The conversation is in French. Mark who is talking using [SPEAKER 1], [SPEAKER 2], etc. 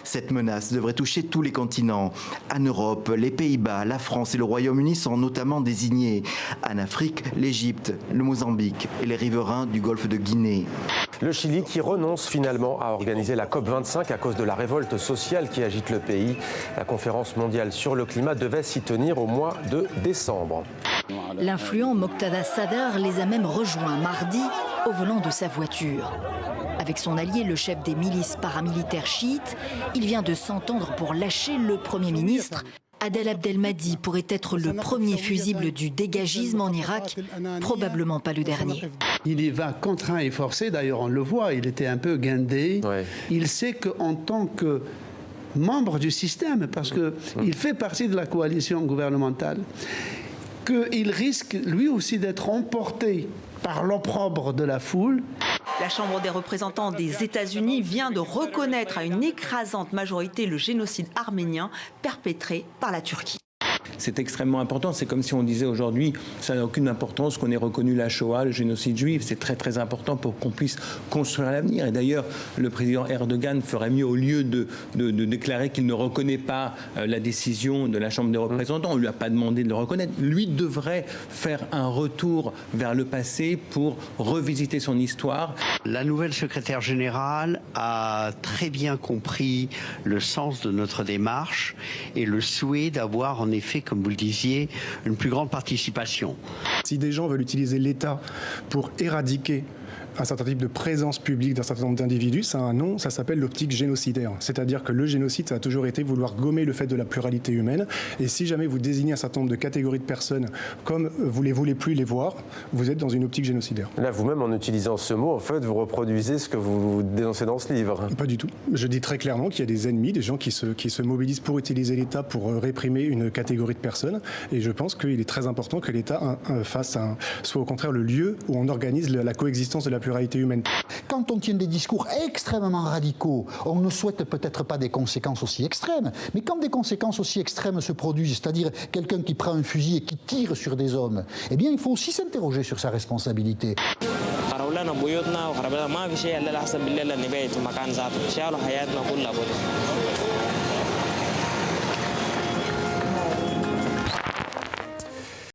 [SPEAKER 1] Cette menace devrait toucher tous les continents. En Europe, les Pays-Bas, la France et le Royaume-Uni sont notamment désignés. En Afrique, l'Égypte, le Mozambique et les riverains du golfe de Guinée.
[SPEAKER 2] Le Chili qui renonce finalement à organiser la COP25 à cause de la révolte sociale qui agite le pays. La conférence mondiale sur le climat devait s'y tenir au mois de décembre.
[SPEAKER 3] L'influent Moqtada Sadr les a même rejoints mardi au volant de sa voiture. Avec son allié, le chef des milices paramilitaires chiites, il vient de s'entendre pour lâcher le Premier ministre. Adel Abdelmahdi pourrait être le premier fusible du dégagisme en Irak, probablement pas le dernier.
[SPEAKER 4] Il y va contraint et forcé, d'ailleurs on le voit, il était un peu guindé. Ouais. Il sait qu'en tant que membre du système, parce qu'il fait partie de la coalition gouvernementale, qu'il risque lui aussi d'être emporté par l'opprobre de la foule.
[SPEAKER 5] La Chambre des représentants des États-Unis vient de reconnaître à une écrasante majorité le génocide arménien perpétré par la Turquie.
[SPEAKER 6] C'est extrêmement important. C'est comme si on disait aujourd'hui, ça n'a aucune importance qu'on ait reconnu la Shoah, le génocide juif. C'est très très important pour qu'on puisse construire l'avenir. Et d'ailleurs, le président Erdogan ferait mieux, au lieu de déclarer qu'il ne reconnaît pas la décision de la Chambre des représentants, on ne lui a pas demandé de le reconnaître, lui devrait faire un retour vers le passé pour revisiter son histoire.
[SPEAKER 4] La nouvelle secrétaire générale a très bien compris le sens de notre démarche et le souhait d'avoir en effet, comme vous le disiez, une plus grande participation.
[SPEAKER 7] Si des gens veulent utiliser l'État pour éradiquer un certain type de présence publique d'un certain nombre d'individus, ça a un nom, ça s'appelle l'optique génocidaire. C'est-à-dire que le génocide, ça a toujours été vouloir gommer le fait de la pluralité humaine. Et si jamais vous désignez un certain nombre de catégories de personnes comme vous ne voulez plus les voir, vous êtes dans une optique génocidaire.
[SPEAKER 2] Là, vous-même, en utilisant ce mot, en fait, vous reproduisez ce que vous dénoncez dans ce livre.
[SPEAKER 7] Pas du tout. Je dis très clairement qu'il y a des ennemis, des gens qui se mobilisent pour utiliser l'État pour réprimer une catégorie de personnes. Et je pense qu'il est très important que l'État soit au contraire le lieu où on organise la coexistence de la pluralité humaine.
[SPEAKER 8] Quand on tient des discours extrêmement radicaux, on ne souhaite peut-être pas des conséquences aussi extrêmes, mais quand des conséquences aussi extrêmes se produisent, c'est-à-dire quelqu'un qui prend un fusil et qui tire sur des hommes, eh bien il faut aussi s'interroger sur sa responsabilité.